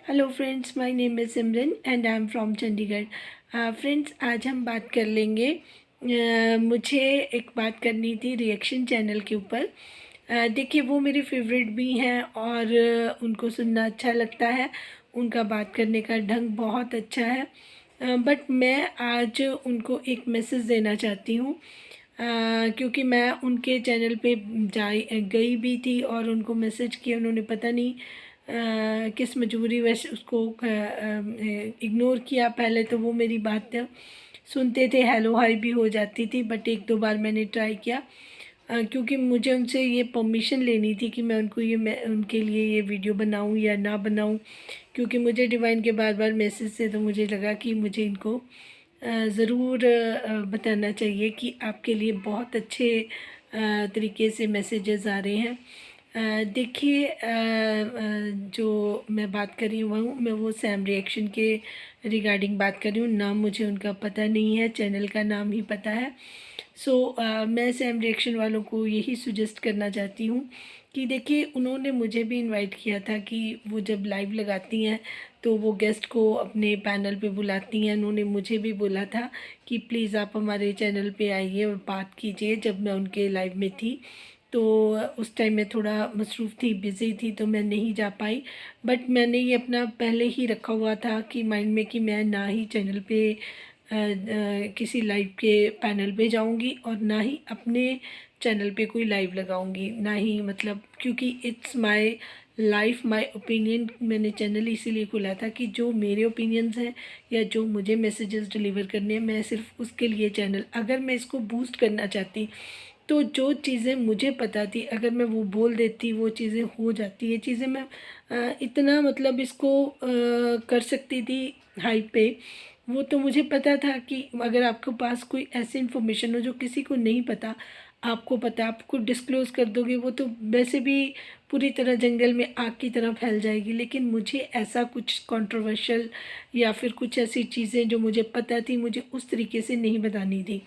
Hello friends, my name is Simran and I am from Chandigarh. Friends, आज हम बात कर लेंगे। मुझे एक बात करनी थी रिएक्शन चैनल के ऊपर। देखिए, वो मेरे फेवरेट भी हैं और उनको सुनना अच्छा लगता है। उनका बात करने का ढंग बहुत अच्छा है। बट मैं आज उनको एक मैसेज देना चाहती हूँ, क्योंकि मैं उनके चैनल पे गई भी थी और उनको मैसेज किया। उन्होंने पता नहीं किस मजबूरी वश उसको इग्नोर किया। पहले तो वो मेरी बात सुनते थे, हेलो हाय भी हो जाती थी, बट एक दो बार मैंने ट्राई किया, क्योंकि मुझे उनसे ये परमिशन लेनी थी कि मैं उनके लिए ये वीडियो बनाऊं या ना बनाऊं। क्योंकि मुझे डिवाइन के बार बार मैसेज से तो मुझे लगा कि मुझे इनको ज़रूर बताना चाहिए कि आपके लिए बहुत अच्छे तरीके से मैसेजेस आ रहे हैं। देखिए, जो मैं बात कर रही हूँ मैं वो सैम रिएक्शन के रिगार्डिंग बात कर रही हूँ। नाम मुझे उनका पता नहीं है, चैनल का नाम ही पता है। मैं सैम रिएक्शन वालों को यही सुजेस्ट करना चाहती हूँ कि देखिए, उन्होंने मुझे भी इनवाइट किया था कि वो जब लाइव लगाती हैं तो वो गेस्ट को अपने पैनल पे बुलाती हैं। उन्होंने मुझे भी बोला था कि प्लीज़ आप हमारे चैनल पे आइए और बात कीजिए। जब मैं उनके लाइव में थी तो उस टाइम मैं थोड़ा मसरूफ़ थी, बिज़ी थी, तो मैं नहीं जा पाई। बट मैंने ये अपना पहले ही रखा हुआ था कि माइंड में कि मैं ना ही चैनल पे किसी लाइव के पैनल पे जाऊंगी और ना ही अपने चैनल पे कोई लाइव लगाऊंगी, ना ही मतलब, क्योंकि it's my life my opinion. मैंने चैनल इसीलिए खोला था कि जो मेरे ओपिनियंस हैं या जो मुझे मैसेजेस डिलीवर करने हैं, मैं सिर्फ उसके लिए चैनल, अगर मैं इसको बूस्ट करना चाहती तो जो चीज़ें मुझे पता थी अगर मैं वो बोल देती वो चीज़ें हो जाती। ये चीज़ें मैं इतना मतलब इसको कर सकती थी हाइप पे। वो तो मुझे पता था कि अगर आपके पास कोई ऐसी इन्फॉर्मेशन हो जो किसी को नहीं पता, आपको पता, आपको डिस्क्लोज़ कर दोगे, वो तो वैसे भी पूरी तरह जंगल में आग की तरह फैल जाएगी। लेकिन मुझे ऐसा कुछ कंट्रोवर्शियल या फिर कुछ ऐसी चीज़ें जो मुझे पता थी, मुझे उस तरीके से नहीं बतानी थी।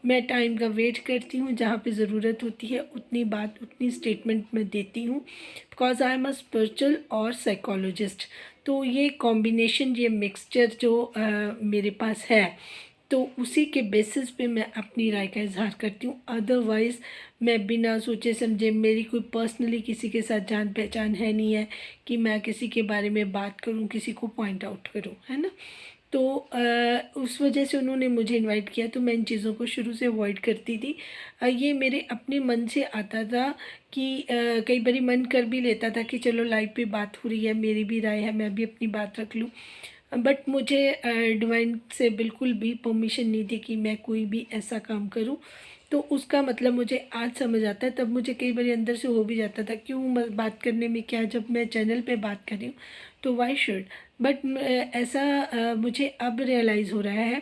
मैं टाइम का वेट करती हूँ, जहाँ पे ज़रूरत होती है उतनी बात उतनी स्टेटमेंट मैं देती हूँ, because I am a spiritual और साइकोलॉजिस्ट। तो ये कॉम्बिनेशन, ये मिक्सचर जो मेरे पास है, तो उसी के बेसिस पे मैं अपनी राय का इजहार करती हूँ। अदरवाइज़ मैं बिना सोचे समझे, मेरी कोई पर्सनली किसी के साथ जान पहचान है नहीं है कि मैं किसी के बारे में बात करूँ, किसी को पॉइंट आउट करूँ, है ना। तो उस वजह से उन्होंने मुझे इनवाइट किया, तो मैं इन चीज़ों को शुरू से अवॉइड करती थी। ये मेरे अपने मन से आता था कि कई बारी मन कर भी लेता था कि चलो लाइव पे बात हो रही है, मेरी भी राय है, मैं भी अपनी बात रख लूँ। बट मुझे डिवाइन से बिल्कुल भी परमिशन नहीं थी कि मैं कोई भी ऐसा काम करूं। तो उसका मतलब मुझे आज समझ आता है। तब मुझे कई बार अंदर से हो भी जाता था, क्यों बात करने में क्या, जब मैं चैनल पे बात कर रही हूँ तो वाई शुड। बट ऐसा मुझे अब रियलाइज़ हो रहा है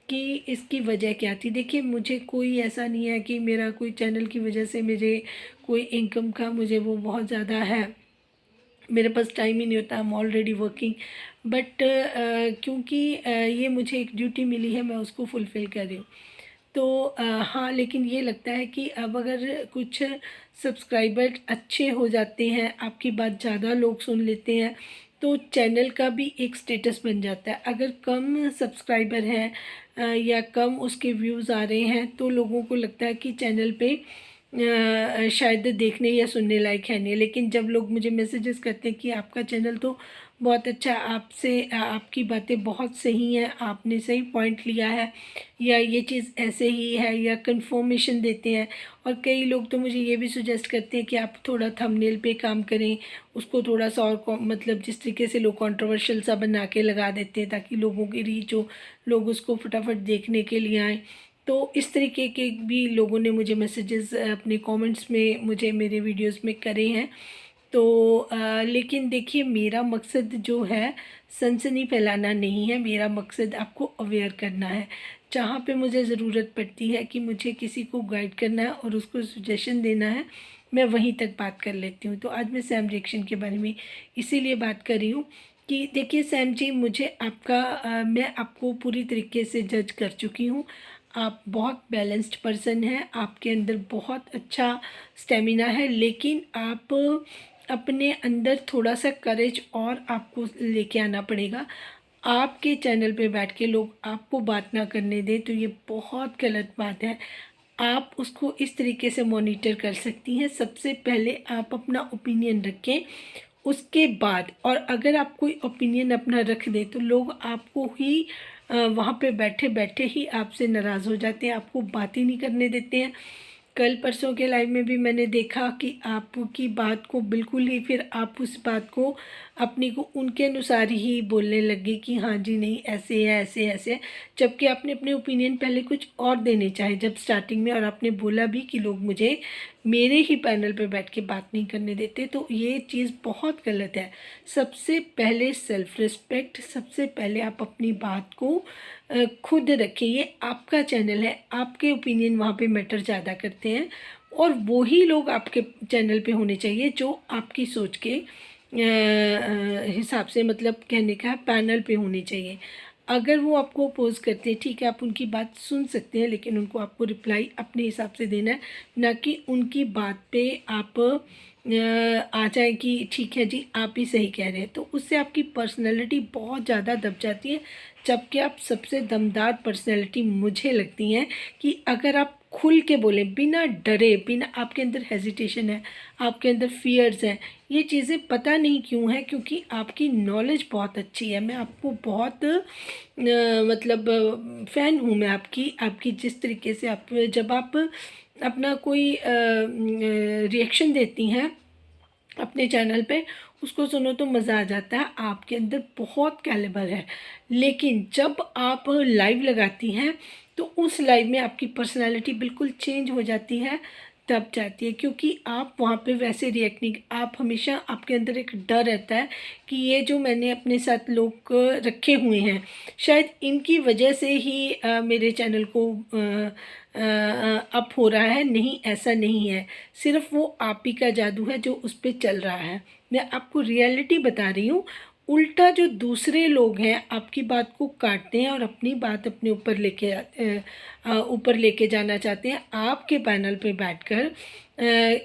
कि इसकी वजह क्या थी। देखिए, मुझे कोई ऐसा नहीं है कि मेरा कोई चैनल की वजह से मुझे कोई इनकम का मुझे वो बहुत ज़्यादा है। मेरे पास टाइम ही नहीं होता, I am already working. But क्योंकि ये मुझे एक ड्यूटी मिली है, मैं उसको फुलफ़िल कर रही हूँ। तो हाँ, लेकिन ये लगता है कि अब अगर कुछ सब्सक्राइबर अच्छे हो जाते हैं, आपकी बात ज़्यादा लोग सुन लेते हैं, तो चैनल का भी एक स्टेटस बन जाता है। अगर कम सब्सक्राइबर हैं या कम उसके व्यूज़ आ रहे हैं, तो लोगों को लगता है कि चैनल पे शायद देखने या सुनने लायक है नहीं। लेकिन जब लोग मुझे मैसेजेस करते हैं कि आपका चैनल तो बहुत अच्छा, आपसे आपकी बातें बहुत सही हैं, आपने सही पॉइंट लिया है, या ये चीज़ ऐसे ही है, या कंफर्मेशन देते हैं। और कई लोग तो मुझे ये भी सुजेस्ट करते हैं कि आप थोड़ा थंबनेल पे काम करें, उसको थोड़ा सा और मतलब जिस तरीके से लोग कंट्रोवर्शियल सा बना के लगा देते हैं ताकि लोगों की रीच हो, लोग उसको फटाफट देखने के लिए आएँ। तो इस तरीके के भी लोगों ने मुझे मैसेजेस अपने कमेंट्स में मुझे मेरे वीडियोस में करे हैं। तो लेकिन देखिए, मेरा मकसद जो है सनसनी फैलाना नहीं है, मेरा मकसद आपको अवेयर करना है। जहाँ पे मुझे ज़रूरत पड़ती है कि मुझे किसी को गाइड करना है और उसको सजेशन देना है, मैं वहीं तक बात कर लेती हूँ। तो आज मैं सैम रिएक्शन के बारे में इसीलिए बात कर रही हूँ कि देखिए सैम जी, मुझे आपका मैं आपको पूरी तरीके से जज कर चुकी हूँ। आप बहुत बैलेंस्ड पर्सन हैं, आपके अंदर बहुत अच्छा स्टेमिना है, लेकिन आप अपने अंदर थोड़ा सा करेज और आपको लेके आना पड़ेगा। आपके चैनल पे बैठ के लोग आपको बात ना करने दें तो ये बहुत गलत बात है। आप उसको इस तरीके से मॉनिटर कर सकती हैं, सबसे पहले आप अपना ओपिनियन रखें, उसके बाद और अगर आप कोई ओपिनियन अपना रख दें तो लोग आपको ही वहाँ पे बैठे बैठे ही आपसे नाराज़ हो जाते हैं, आपको बात ही नहीं करने देते हैं। कल परसों के लाइव में भी मैंने देखा कि आपकी बात को बिल्कुल ही फिर आप उस बात को अपनी को उनके अनुसार ही बोलने लगे कि हाँ जी नहीं ऐसे है ऐसे ऐसे है, जबकि आपने अपने ओपिनियन पहले कुछ और देने चाहे जब स्टार्टिंग में, और आपने बोला भी कि लोग मुझे मेरे ही पैनल पे बैठ के बात नहीं करने देते, तो ये चीज़ बहुत गलत है। सबसे पहले सेल्फ रिस्पेक्ट, सबसे पहले आप अपनी बात को खुद रखिए। ये आपका चैनल है, आपके ओपिनियन वहाँ पे मैटर ज़्यादा करते हैं और वही लोग आपके चैनल पे होने चाहिए जो आपकी सोच के हिसाब से, मतलब कहने का पैनल पे होने चाहिए। अगर वो आपको अपोज करते हैं ठीक है, आप उनकी बात सुन सकते हैं, लेकिन उनको आपको रिप्लाई अपने हिसाब से देना है, ना कि उनकी बात पे आप आ जाए कि ठीक है जी आप ही सही कह रहे हैं, तो उससे आपकी पर्सनैलिटी बहुत ज़्यादा दब जाती है। जबकि आप सबसे दमदार पर्सनैलिटी मुझे लगती हैं कि अगर आप खुल के बोलें बिना डरे, बिना आपके अंदर हेजिटेशन है, आपके अंदर फियर्स हैं, ये चीज़ें पता नहीं क्यों है, क्योंकि आपकी नॉलेज बहुत अच्छी है। मैं आपको बहुत मतलब फ़ैन हूँ मैं आपकी, आपकी जिस तरीके से आप जब आप अपना कोई रिएक्शन देती हैं अपने चैनल पे, उसको सुनो तो मज़ा आ जाता है, आपके अंदर बहुत कैलिबर है। लेकिन जब आप लाइव लगाती हैं तो उस लाइव में आपकी पर्सनालिटी बिल्कुल चेंज हो जाती है, दब जाती है, क्योंकि आप वहाँ पे वैसे रिएक्ट नहीं, आप हमेशा आपके अंदर एक डर रहता है कि ये जो मैंने अपने साथ लोग रखे हुए हैं शायद इनकी वजह से ही मेरे चैनल को अप हो रहा है। नहीं, ऐसा नहीं है, सिर्फ वो आप ही का जादू है जो उस पर चल रहा है। मैं आपको रियलिटी बता रही हूँ। उल्टा जो दूसरे लोग हैं आपकी बात को काटते हैं और अपनी बात अपने ऊपर लेके जाना चाहते हैं, आपके पैनल पे बैठकर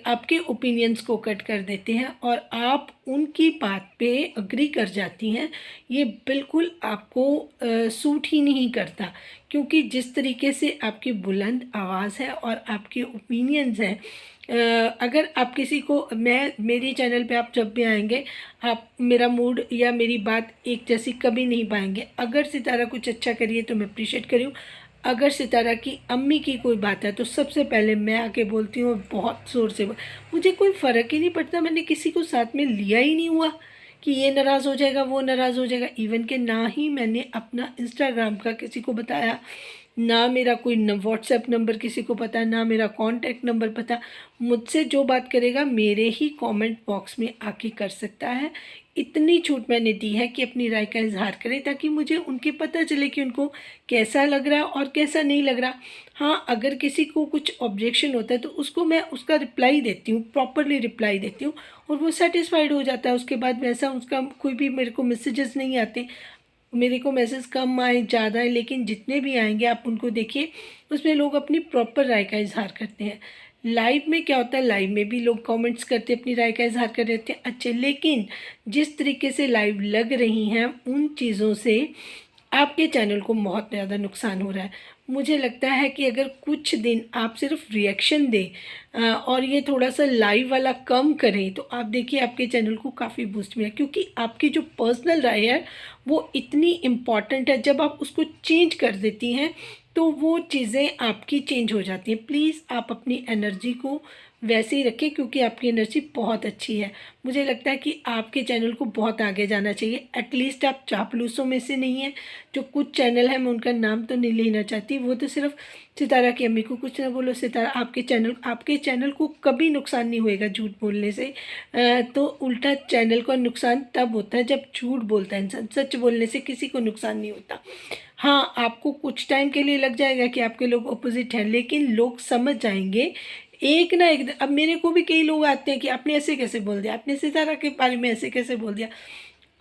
आपके ओपिनियंस को कट कर देते हैं और आप उनकी बात पे अग्री कर जाती हैं। ये बिल्कुल आपको सूट ही नहीं करता, क्योंकि जिस तरीके से आपकी बुलंद आवाज़ है और आपके ओपिनियंस हैं, अगर आप किसी को, मैं मेरी चैनल पे आप जब भी आएंगे आप मेरा मूड या मेरी बात एक जैसी कभी नहीं पाएंगे। अगर सितारा कुछ अच्छा करिए तो मैं अप्रिशिएट करी हूँ, अगर सितारा की अम्मी की कोई बात है तो सबसे पहले मैं आके बोलती हूँ, बहुत ज़ोर से मुझे कोई फ़र्क ही नहीं पड़ता, मैंने किसी को साथ में लिया ही नहीं हुआ कि ये नाराज़ हो जाएगा वो नाराज़ हो जाएगा। इवन के ना ही मैंने अपना इंस्टाग्राम का किसी को बताया, ना मेरा कोई व्हाट्सएप नंबर किसी को पता, ना मेरा कॉन्टैक्ट नंबर पता। मुझसे जो बात करेगा मेरे ही कमेंट बॉक्स में आके कर सकता है। इतनी छूट मैंने दी है कि अपनी राय का इजहार करें, ताकि मुझे उनके पता चले कि उनको कैसा लग रहा है और कैसा नहीं लग रहा। हाँ, अगर किसी को कुछ ऑब्जेक्शन होता है तो उसको मैं उसका रिप्लाई देती हूँ, प्रॉपरली रिप्लाई देती हूँ, और वो सेटिस्फाइड हो जाता है। उसके बाद वैसा उसका कोई भी मेरे को मैसेजेस नहीं आते। मेरे को मैसेज कम आए ज़्यादा है, लेकिन जितने भी आएंगे आप उनको देखिए, उसमें लोग अपनी प्रॉपर राय का इजहार करते हैं। लाइव में क्या होता है, लाइव में भी लोग कमेंट्स करते अपनी राय का इजहार कर रहे हैं अच्छे, लेकिन जिस तरीके से लाइव लग रही हैं उन चीज़ों से आपके चैनल को बहुत ज़्यादा नुकसान हो रहा है। मुझे लगता है कि अगर कुछ दिन आप सिर्फ रिएक्शन दें और ये थोड़ा सा लाइव वाला कम करें तो आप देखिए आपके चैनल को काफ़ी बूस्ट मिला, क्योंकि आपकी जो पर्सनल राय है वो इतनी इम्पॉर्टेंट है। जब आप उसको चेंज कर देती हैं तो वो चीज़ें आपकी चेंज हो जाती हैं। प्लीज़ आप अपनी एनर्जी को वैसे ही रखें, क्योंकि आपकी एनर्जी बहुत अच्छी है। मुझे लगता है कि आपके चैनल को बहुत आगे जाना चाहिए। एटलीस्ट आप चापलूसों में से नहीं हैं। जो कुछ चैनल है, मैं उनका नाम तो नहीं लेना चाहती, वो तो सिर्फ सितारा की अम्मी को कुछ ना बोलो, सितारा आपके चैनल को कभी नुकसान नहीं होएगा झूठ बोलने से। तो उल्टा चैनल का नुकसान तब होता है जब झूठ बोलता है इंसान, सच बोलने से किसी को नुकसान नहीं होता। हाँ, आपको कुछ टाइम के लिए लग जाएगा कि आपके लोग अपोजिट हैं, लेकिन लोग समझ जाएंगे एक ना एक दिन। अब मेरे को भी कई लोग आते हैं कि आपने ऐसे कैसे बोल दिया, आपने सितारा के बारे में ऐसे कैसे बोल दिया।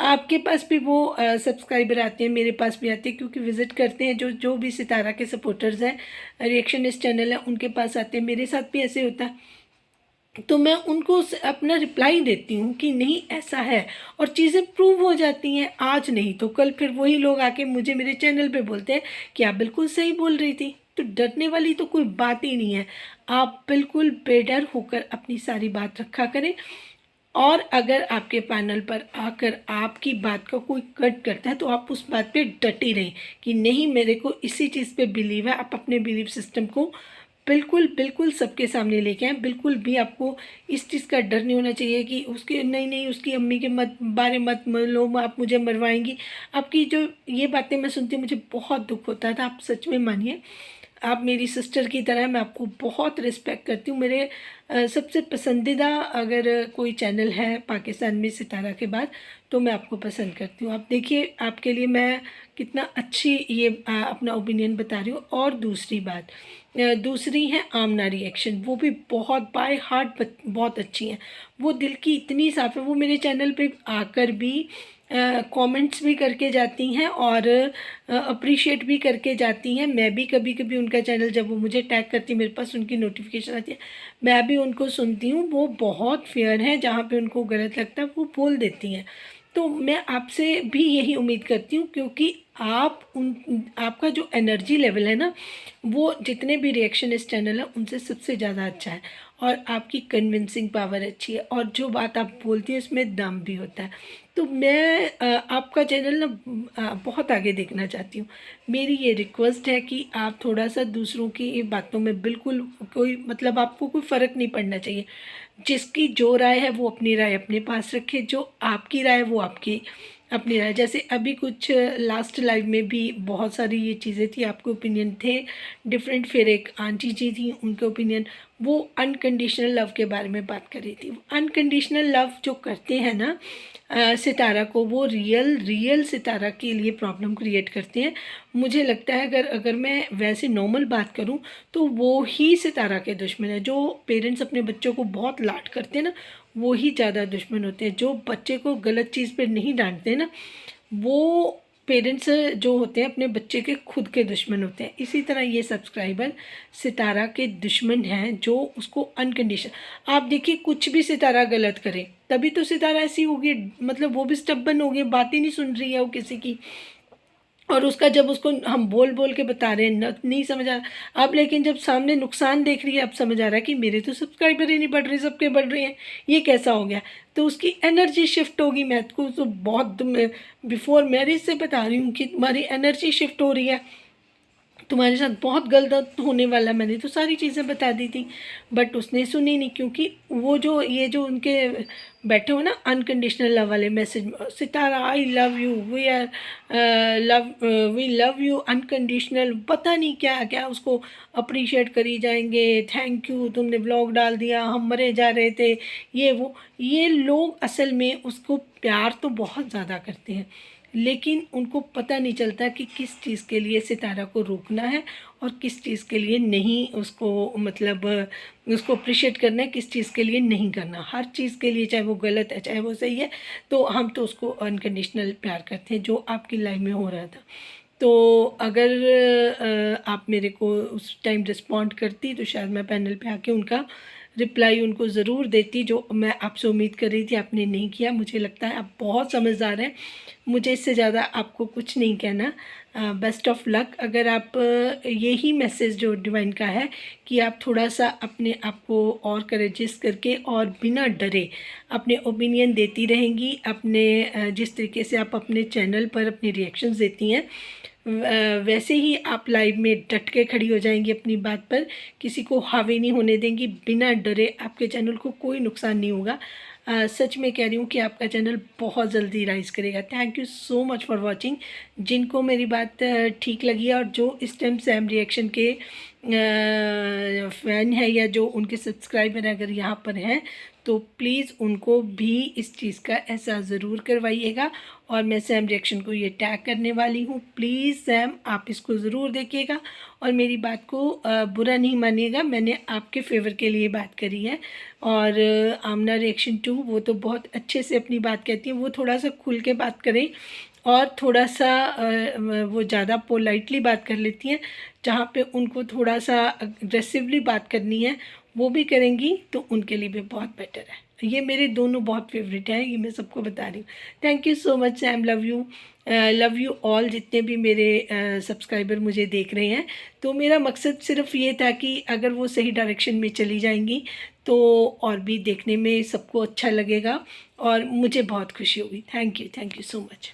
आपके पास भी वो सब्सक्राइबर आते हैं, मेरे पास भी आते हैं, क्योंकि विज़िट करते हैं जो जो भी सितारा के सपोर्टर्स हैं, रिएक्शन इस चैनल है, उनके पास आते हैं। मेरे साथ भी ऐसे होता है तो मैं उनको अपना रिप्लाई देती हूँ कि नहीं ऐसा है, और चीज़ें प्रूव हो जाती हैं। आज नहीं तो कल फिर वही लोग आके मुझे मेरे चैनल पे बोलते हैं कि आप बिल्कुल सही बोल रही थी। तो डरने वाली तो कोई बात ही नहीं है। आप बिल्कुल बेडर होकर अपनी सारी बात रखा करें, और अगर आपके पैनल पर आकर आपकी बात का कोई कट करता है तो आप उस बात पे डटी रहें कि नहीं, मेरे को इसी चीज़ पे बिलीव है। आप अपने बिलीफ सिस्टम को बिल्कुल बिल्कुल सबके सामने लेके आएँ। बिल्कुल भी आपको इस चीज़ का डर नहीं होना चाहिए कि उसके नहीं नहीं उसकी अम्मी के बारे मत लो, आप मुझे मरवाएंगी। आपकी जो ये बातें मैं सुनती हूँ मुझे बहुत दुख होता था। आप सच में मानिए, आप मेरी सिस्टर की तरह, मैं आपको बहुत रिस्पेक्ट करती हूँ। मेरे सबसे पसंदीदा अगर कोई चैनल है पाकिस्तान में सितारा के बाद, तो मैं आपको पसंद करती हूँ। आप देखिए आपके लिए मैं कितना अच्छी ये अपना ओपिनियन बता रही हूँ। और दूसरी बात, दूसरी है आमना रिएक्शन, वो भी बहुत बाय हार्ट बहुत अच्छी हैं। वो दिल की इतनी साफ़ है, वो मेरे चैनल पे आकर भी कमेंट्स भी करके जाती हैं और अप्रिशिएट भी करके जाती हैं। मैं भी कभी कभी उनका चैनल, जब वो मुझे टैग करती है, मेरे पास उनकी नोटिफिकेशन आती है, मैं भी उनको सुनती हूँ। वो बहुत फेयर हैं, जहाँ पे उनको गलत लगता है वो बोल देती हैं। तो मैं आपसे भी यही उम्मीद करती हूँ, क्योंकि आपका जो एनर्जी लेवल है ना, वो जितने भी रिएक्शन इस चैनल है उनसे सबसे ज़्यादा अच्छा है, और आपकी कन्विंसिंग पावर अच्छी है, और जो बात आप बोलती हैं उसमें दम भी होता है। तो मैं आपका चैनल ना बहुत आगे देखना चाहती हूँ। मेरी ये रिक्वेस्ट है कि आप थोड़ा सा दूसरों की बातों में बिल्कुल कोई मतलब आपको कोई फ़र्क नहीं पड़ना चाहिए। जिसकी जो राय है वो अपनी राय अपने पास रखे, जो आपकी राय वो आपकी अपनी राय। जैसे अभी कुछ लास्ट लाइव में भी बहुत सारी ये चीज़ें थी, आपके ओपिनियन थे डिफरेंट। फिर एक आंटी जी थी, उनके ओपिनियन, वो अनकंडीशनल लव के बारे में बात कर रही थी। अनकंडीशनल लव जो करते हैं ना सितारा को, वो रियल सितारा के लिए प्रॉब्लम क्रिएट करते हैं। मुझे लगता है अगर मैं वैसे नॉर्मल बात करूं तो वो ही सितारा के दुश्मन है। जो पेरेंट्स अपने बच्चों को बहुत लाड करते हैं ना, वो ही ज़्यादा दुश्मन होते हैं। जो बच्चे को गलत चीज़ पे नहीं डांटते ना, वो पेरेंट्स जो होते हैं अपने बच्चे के खुद के दुश्मन होते हैं। इसी तरह ये सब्सक्राइबर सितारा के दुश्मन हैं, जो उसको अनकंडीशन, आप देखिए कुछ भी सितारा गलत करे तभी तो सितारा ऐसी होगी, मतलब वो भी स्टब्बन हो गई, बात ही नहीं सुन रही है वो किसी की। और उसका जब उसको हम बोल बोल के बता रहे हैं नहीं समझ आ रहा अब, लेकिन जब सामने नुकसान देख रही है अब समझ आ रहा है कि मेरे तो सब्सक्राइबर ही नहीं बढ़ रहे, सबके बढ़ रहे हैं, ये कैसा हो गया। तो उसकी एनर्जी शिफ्ट होगी। मैं को तो बहुत बिफोर मैरिज से बता रही हूँ कि तुम्हारी एनर्जी शिफ्ट हो रही है, तुम्हारे साथ बहुत गलत होने वाला। मैंने तो सारी चीज़ें बता दी थी, बट उसने सुनी नहीं, क्योंकि वो जो ये जो उनके बैठे हो ना अनकंडीशनल लव वाले message, Sitara I love you, we love you unconditional, पता नहीं क्या क्या उसको अप्रिशिएट करी जाएंगे, थैंक यू तुमने ब्लॉग डाल दिया, हम मरे जा रहे थे, ये लोग असल में उसको प्यार तो बहुत ज़्यादा करते हैं, लेकिन उनको पता नहीं चलता कि किस चीज़ के लिए सितारा को रोकना है और किस चीज़ के लिए नहीं उसको, मतलब उसको अप्रिशिएट करना है, किस चीज़ के लिए नहीं करना। हर चीज़ के लिए, चाहे वो गलत है चाहे वो सही है, तो हम तो उसको अनकंडीशनल प्यार करते हैं, जो आपकी लाइफ में हो रहा था। तो अगर आप मेरे को उस टाइम रिस्पॉन्ड करती तो शायद मैं पैनल पे आके उनका रिप्लाई उनको ज़रूर देती, जो मैं आपसे उम्मीद कर रही थी। आपने नहीं किया। मुझे लगता है आप बहुत समझदार हैं, मुझे इससे ज़्यादा आपको कुछ नहीं कहना। Best of luck. अगर आप यही मैसेज जो डिवाइन का है कि आप थोड़ा सा अपने आप को और करेजियस करके और बिना डरे अपने ओपिनियन देती रहेंगी, अपने जिस तरीके से आप अपने चैनल पर अपने रिएक्शंस देती हैं, वैसे ही आप लाइव में डट के खड़ी हो जाएंगी अपनी बात पर, किसी को हावी नहीं होने देंगी, बिना डरे। आपके चैनल को कोई नुकसान नहीं होगा। सच में कह रही हूँ कि आपका चैनल बहुत जल्दी राइज करेगा। Thank you so much for watching. जिनको मेरी बात ठीक लगी है और जो इस टाइम सैम रिएक्शन के फ़ैन है या जो उनके सब्सक्राइबर अगर यहाँ पर हैं, तो प्लीज़ उनको भी इस चीज़ का एहसास ज़रूर करवाइएगा। और मैं सैम रिएक्शन को ये टैग करने वाली हूँ। प्लीज़ सैम, आप इसको ज़रूर देखिएगा और मेरी बात को बुरा नहीं मानिएगा, मैंने आपके फेवर के लिए बात करी है। और आमना रिएक्शन 2 वो तो बहुत अच्छे से अपनी बात कहती है, वो थोड़ा सा खुल के बात करें और थोड़ा सा वो ज़्यादा पोलाइटली बात कर लेती हैं। जहाँ पे उनको थोड़ा सा अग्रेसिवली बात करनी है वो भी करेंगी तो उनके लिए भी बहुत बेटर है। ये मेरे दोनों बहुत फेवरेट हैं, ये मैं सबको बता रही हूँ। Thank you so much Sam, love you all जितने भी मेरे सब्सक्राइबर मुझे देख रहे हैं। तो मेरा मकसद सिर्फ ये था कि अगर वो सही डायरेक्शन में चली जाएंगी तो और भी देखने में सबको अच्छा लगेगा और मुझे बहुत खुशी होगी। Thank you so much.